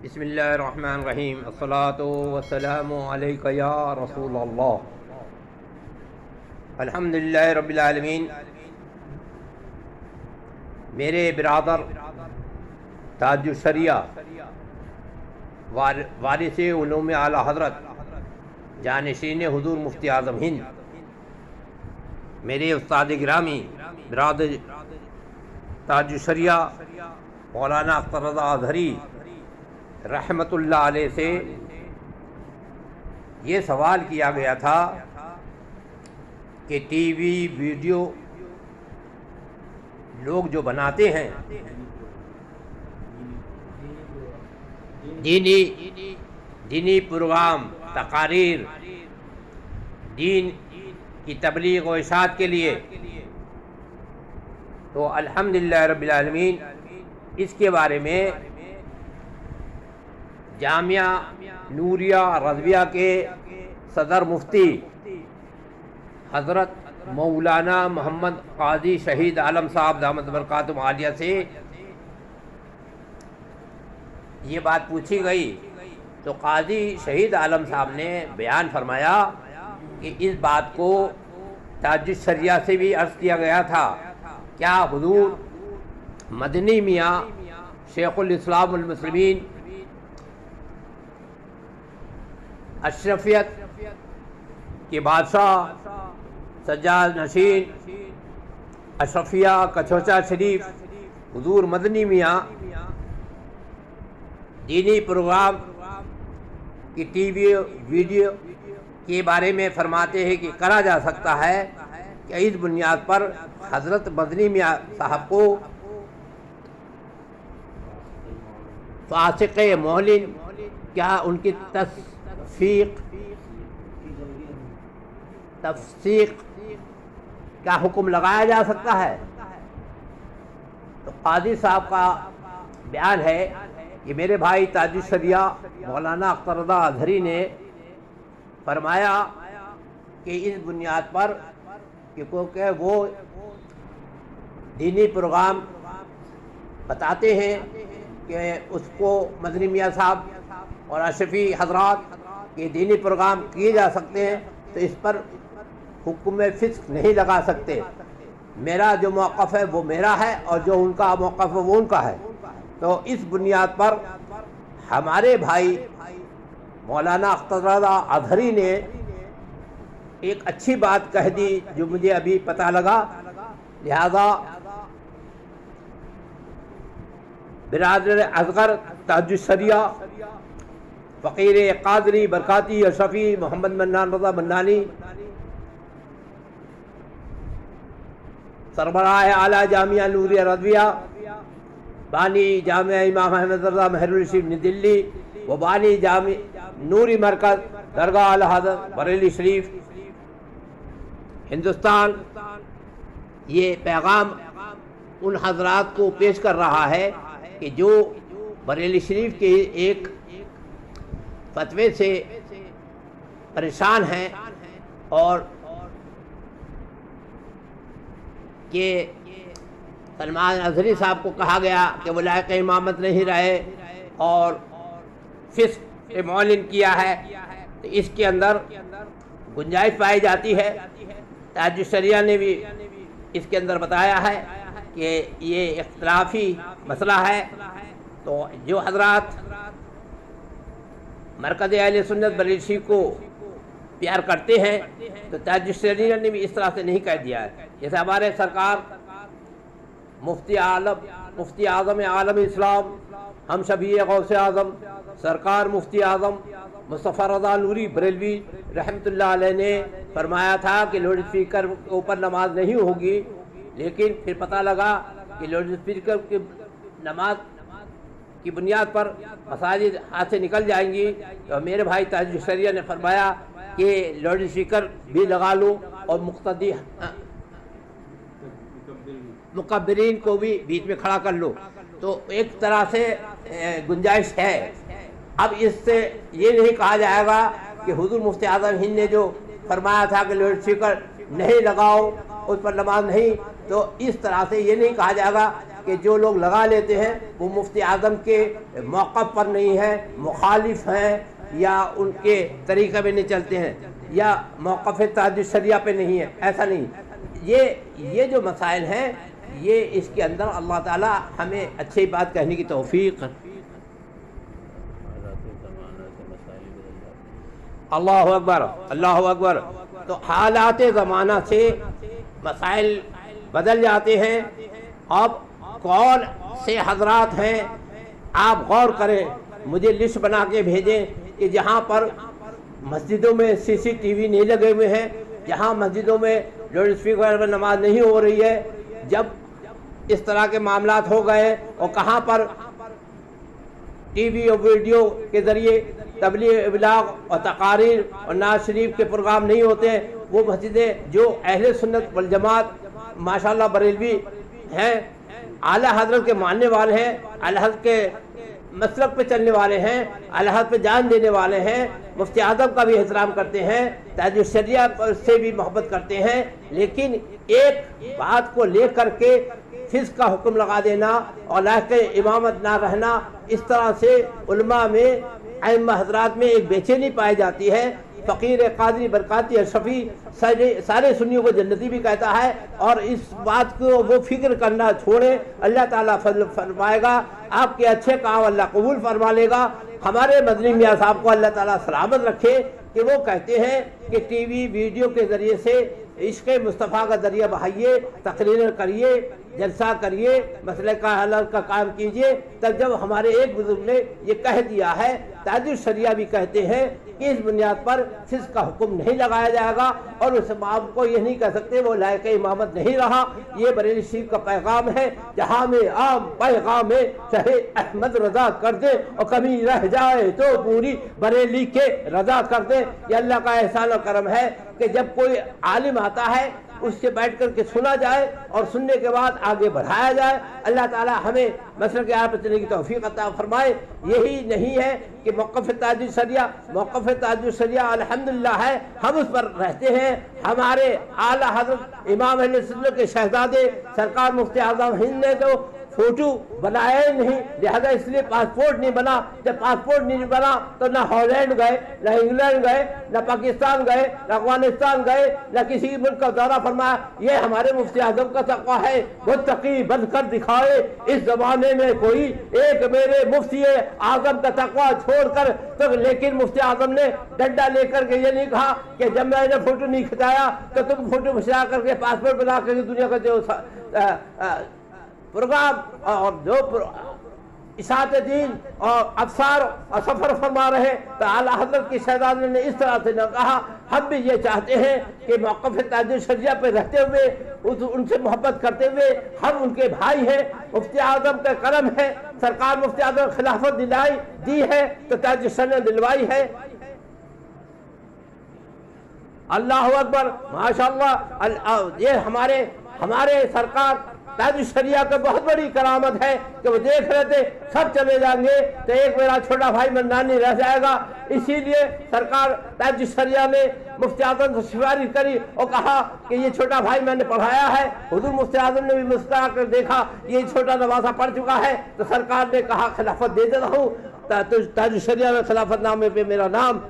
بسم اللہ الرحمن الرحیم الصلاۃ والسلام علیک یا رسول اللہ الحمدللہ رب العالمین۔ میرے برادر تاج الشریعہ وارث علوم اعلیٰ حضرت جانشین حضور مفتی اعظم ہند، میرے استاد گرامی برادر تاج الشریعہ مولانا اختر رضا اظہری رحمۃ اللہ علیہ سے یہ سوال کیا گیا تھا کہ ٹی وی ویڈیو لوگ جو بناتے ہیں دینی پروگرام، تقاریر، دین کی تبلیغ و اشاعت کے لیے، تو الحمدللہ رب العالمین اس کے بارے میں جامعہ نوریہ رضویہ کے صدر مفتی حضرت مولانا محمد قاضی شہید عالم صاحب دامت برکاتہم عالیہ سے یہ بات پوچھی گئی، تو قاضی شہید عالم صاحب نے بیان فرمایا کہ اس بات کو تاج الشریعہ سے بھی عرض کیا گیا تھا، کیا حضور مدنی میاں شیخ الاسلام المسلمین اشرفیت کے بادشاہ سجاد نشین اشرفیہ کچھوچا شریف حضور مدنی میاں دینی پروگرام کی ٹی وی ویڈیو کے بارے میں فرماتے ہیں کہ کرا جا سکتا ہے، کہ اس بنیاد پر حضرت مدنی میاں صاحب کو فاسق معلن، کیا ان کی تفسیق کا حکم لگایا جا سکتا ہے؟ تو قاضی صاحب کا بیان ہے کہ میرے بھائی تاج الشریعہ مولانا اختر رضا اظہری نے فرمایا کہ اس بنیاد پر کہ وہ دینی پروگرام بتاتے ہیں کہ اس کو مدنی میاں صاحب اور اشرفی حضرات کے دینی پروگرام کیے جا سکتے ہیں، تو اس پر حکم فسق نہیں لگا سکتے۔ میرا جو موقف ہے وہ میرا ہے، اور جو ان کا موقف ہے وہ ان کا ہے۔ تو اس بنیاد پر ہمارے بھائی مولانا اختر رضا اظہری نے ایک اچھی بات کہہ دی جو مجھے ابھی پتہ لگا، لہذا برادر اصغر تاج الشریعہ فقیر قادری برکاتی اشرفی محمد منان رضا منانی سربراہ اعلیٰ جامعہ نوریہ رضویہ، بانی جامعہ امام احمد رضا مہر الشریف نئی دلی، و بانی جامع نوری مرکز درگاہ اعلیٰ حضرت بریلی شریف ہندوستان، یہ پیغام ان حضرات کو پیش کر رہا ہے کہ جو بریلی شریف کے ایک فتوے سے پریشان ہیں، اور کہ سلمان اظہری صاحب کو کہا گیا کہ وہ لائق امامت نہیں رہے اور فسق معلن کیا ہے، تو اس کے اندر گنجائش پائی جاتی ہے۔ تاج الشریعہ نے بھی اس کے اندر بتایا ہے کہ یہ اختلافی مسئلہ ہے، تو جو حضرات مرکز اہل سنت بریلی کو پیار کرتے ہیں تو تاج الشریعہ نے بھی اس طرح سے نہیں کہہ دیا ہے۔ جیسے ہمارے سرکار مفتی اعظم عالم اسلام ہم شفیع غوث اعظم سرکار مفتی اعظم مصطفیٰ رضا نوری بریلوی رحمۃ اللہ علیہ نے فرمایا تھا کہ لاؤڈ اسپیکر کے اوپر نماز نہیں ہوگی، لیکن پھر پتہ لگا کہ لاؤڈ اسپیکر کی نماز کی بنیاد پر مساجد ہاتھ سے نکل جائیں گی، تو میرے بھائی تاج الشریعہ نے فرمایا کہ لاؤڈ اسپیکر بھی لگا لو اور مقتدی مکبرین کو بھی بیچ میں کھڑا کر لو، تو ایک طرح سے گنجائش ہے۔ اب اس سے یہ نہیں کہا جائے گا کہ حضور مفتی اعظم ہند نے جو فرمایا تھا کہ لاؤڈ اسپیکر نہیں لگاؤ، اس پر نماز نہیں، تو اس طرح سے یہ نہیں کہا جائے گا کہ جو لوگ لگا لیتے ہیں وہ مفتی اعظم کے موقف پر نہیں ہیں، مخالف ہیں، یا ان کے طریقے پہ نہیں چلتے ہیں، یا موقف تحجد شریعہ پہ نہیں ہے، ایسا نہیں۔ یہ جو مسائل ہیں، یہ اس کے اندر اللہ تعالیٰ ہمیں اچھی بات کہنے کی توفیق۔ اللہ اکبر، اللہ اکبر۔ تو حالات زمانہ سے مسائل بدل جاتے ہیں۔ اب کون سے حضرات ہیں آپ غور کریں، مجھے لسٹ بنا کے بھیجیں کہ جہاں پر مسجدوں میں سی سی ٹی وی نہیں لگے ہوئے ہیں، جہاں مسجدوں میں لاؤڈ اسپیکر پر نماز نہیں ہو رہی ہے، جب اس طرح کے معاملات ہو گئے، اور کہاں پر ٹی وی اور ویڈیو کے ذریعے تبلیغ، ابلاغ اور تقاریر اور نعت شریف کے پروگرام نہیں ہوتے ہیں، وہ مسجدیں جو اہل سنت والجماعت ماشاءاللہ بریلوی ہیں، اعلیٰ حضرت کے ماننے والے ہیں، اعلیٰ حضرت کے مسلک پہ چلنے والے ہیں، اعلیٰ حضرت پہ جان دینے والے ہیں، مفتی اعظم کا بھی احترام کرتے ہیں، تحجد شریعہ سے بھی محبت کرتے ہیں، لیکن ایک بات کو لے کر کے فسق کا حکم لگا دینا اور لائق امامت نہ رہنا، اس طرح سے علماء میں، ائمہ حضرات میں ایک بے چینی پائی جاتی ہے۔ فقیر قادری برکاتی اشرفی سارے سنیوں کو جنتی بھی کہتا ہے، اور اس بات کو وہ فکر کرنا چھوڑے، اللہ تعالیٰ فضل فرمائے گا، آپ کے اچھے کام اللہ قبول فرما لے گا۔ ہمارے مدنی میاں صاحب کو اللہ تعالیٰ سلامت رکھے کہ وہ کہتے ہیں کہ ٹی وی ویڈیو کے ذریعے سے عشق مصطفیٰ کا ذریعہ بہائیے، تقریر کریے، جلسہ کریے، مسئلہ کا حل کا کام کیجئے۔ تب جب ہمارے ایک بزرگ نے یہ کہہ دیا ہے، تحجد شریعہ بھی کہتے ہیں کہ اس بنیاد پر فسق کا حکم نہیں لگایا جائے گا، اور اس امام کو یہ نہیں کہہ سکتے وہ لائق امامت نہیں رہا۔ یہ بریلی شریف کا پیغام ہے، جہاں میں عام پیغام ہے چاہے احمد رضا کر دے، اور کمی رہ جائے تو پوری بریلی کے رضا کر دے۔ یہ اللہ کا احسان و کرم ہے کہ جب کوئی عالم آتا ہے اس سے بیٹھ کر کے سنا جائے، اور سننے کے بعد آگے بڑھایا جائے۔ اللہ تعالیٰ ہمیں مسلک کے پر چلنے کی توفیق عطا فرمائے۔ یہی نہیں ہے کہ موقف تحجد شریعہ، موقف تحجد شریعہ الحمدللہ ہے، ہم اس پر رہتے ہیں۔ ہمارے اعلیٰ حضرت امام اہل سنت کے شہزادے سرکار مفتی اعظم ہند نے تو فوٹو بنایا ہی نہیں، لہذا اس لیے پاسپورٹ نہیں بنا۔ جب پاسپورٹ نہیں بنا تو نہ ہالینڈ گئے، نہ انگلینڈ گئے، نہ پاکستان گئے، نہ افغانستان گئے، نہ کسی ملک کا دورہ فرمایا۔ یہ ہمارے مفتی اعظم کا تقویٰ ہے، متقی بن کر دکھائے اس زمانے میں کوئی ایک میرے مفتی اعظم کا تقویٰ چھوڑ کر۔ تو لیکن مفتی اعظم نے ڈنڈا لے کر کے یہ نہیں کہا کہ جب میں نے فوٹو نہیں کھچایا تو تم فوٹو کھچا کر کے پاسپورٹ بنا کر کے دنیا کا جو پروگرام اور جو اشاعت دین اور ابصار اور سفر فرما رہے، تو اعلیٰ حضرت کی شہزادے نے اس طرح سے نہ کہا۔ ہم بھی یہ چاہتے ہیں کہ موقف تحجد شریعہ پہ رہتے ہوئے، ان سے محبت کرتے ہوئے، ہم ان کے بھائی ہیں، مفتی اعظم کا کرم ہے، سرکار مفتی اعظم خلافت دی ہے تو تحجد شریعہ دلوائی ہے۔ اللہ اکبر، ماشاءاللہ۔ یہ ہمارے سرکار تحجد شریعہ کا بہت بڑی کرامت ہے کہ وہ دیکھ رہے تھے سب چلے جائیں گے تو ایک میرا چھوٹا بھائی منانی رہ جائے گا، اسی لیے سرکار تحجد شریعہ نے مفتی اعظم سے سفارش کری اور کہا کہ یہ چھوٹا بھائی میں نے پڑھایا ہے۔ حضور مفتی اعظم نے بھی مسکرا کر دیکھا یہ چھوٹا نوازہ پڑھ چکا ہے، تو سرکار نے کہا خلافت دے دیتا ہوں۔ تحجد شریعہ میں خلافت نامے پہ میرا نام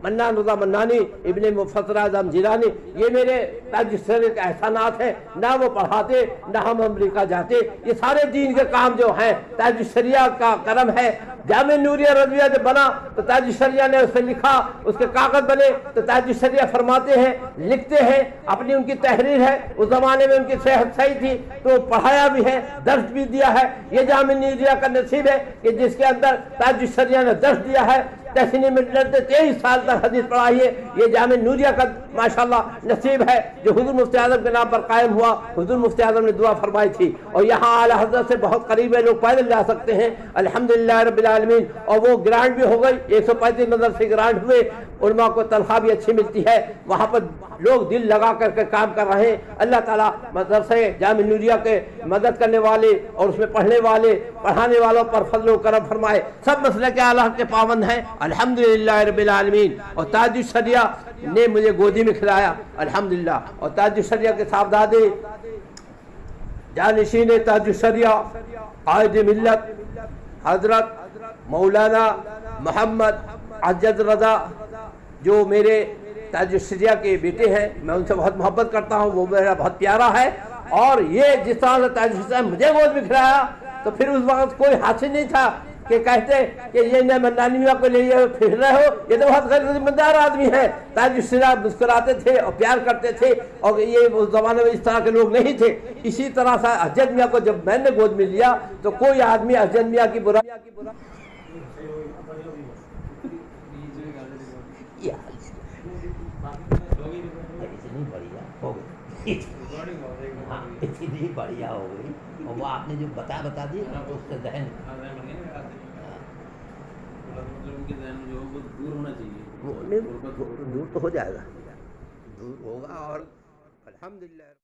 منان رضا منانی ابن مفسر اعظم جیلانی، یہ میرے تحجد شریعہ کے احسانات ہیں۔ نہ وہ پڑھاتے، نہ ہم امریکہ جاتے، یہ سارے دین کے کام جو ہیں تحجد شریعہ کا کرم ہے۔ جامع نوریہ رضویہ جب بنا تو تحجد شریعہ نے اس سے لکھا، اس کے کاغذ بنے تو تحجد شریعہ فرماتے ہیں، لکھتے ہیں، اپنی ان کی تحریر ہے۔ اس زمانے میں ان کی صحت صحیح تھی تو پڑھایا بھی ہے، درس بھی دیا ہے۔ یہ جامع نوریہ کا نصیب ہے کہ جس کے اندر تحجد شریعہ نے درس دیا ہے۔ تحسین ملت نے 23 سال تک حدیث پڑھائی ہے۔ یہ جامع نوریہ کا ماشاءاللہ نصیب ہے جو حضور مفتی اعظم کے نام پر قائم ہوا۔ حضور مفتی اعظم نے دعا فرمائی تھی، اور یہاں اعلیٰ حضرت سے بہت قریب ہے، لوگ پیدل جا سکتے ہیں الحمدللہ رب العالمین۔ اور وہ گرانٹ بھی ہو گئی، 135 مدرسے گرانٹ ہوئے، علماء کو تنخواہ بھی اچھی ملتی ہے، وہاں پر لوگ دل لگا کر کے کام کر رہے ہیں۔ اللہ تعالیٰ مدرسے جامع نوریہ کے مدد کرنے والے اور اس میں پڑھنے والے، پڑھانے والوں پر فضل و کرم فرمائے۔ سب مسئلے کے اعلیٰ کے پابند ہیں الحمدللہ رب العالمین۔ اور تحجد شریعہ نے مجھے گودی میں کھلایا الحمدللہ، اور تحجد شریعہ کے صاحبزادے جانشین تاج الشریعہ قائد ملت حضرت مولانا محمد اجد رضا جو میرے تاج الشریعہ کے بیٹے ہیں، میں ان سے بہت محبت کرتا ہوں، وہ میرا بہت پیارا ہے، اور یہ جس طرح سے تاج الشریعہ مجھے گود میں کھلایا تو پھر اس وقت کوئی حاصل نہیں تھا کہ کہتے کہ یہ نانی میاں کو لیے پھر رہے ہو، یہ تو بہت غیر ذمہ دار آدمی ہے۔ تاج الشریعہ مسکراتے تھے اور پیار کرتے تھے، اور یہ اس زمانے میں اس طرح کے لوگ نہیں تھے۔ اسی طرح سے اجد میاں کو جب میں نے گود میں لیا تو کوئی آدمی اجد میاں کی برا اتنی بڑھیا ہو گئی، ہاں اتنی بڑھیا ہو گئی، اور وہ آپ نے جو بتا دی تو اس سے ذہن دور تو ہو جائے گا، دور ہوگا، اور الحمدللہ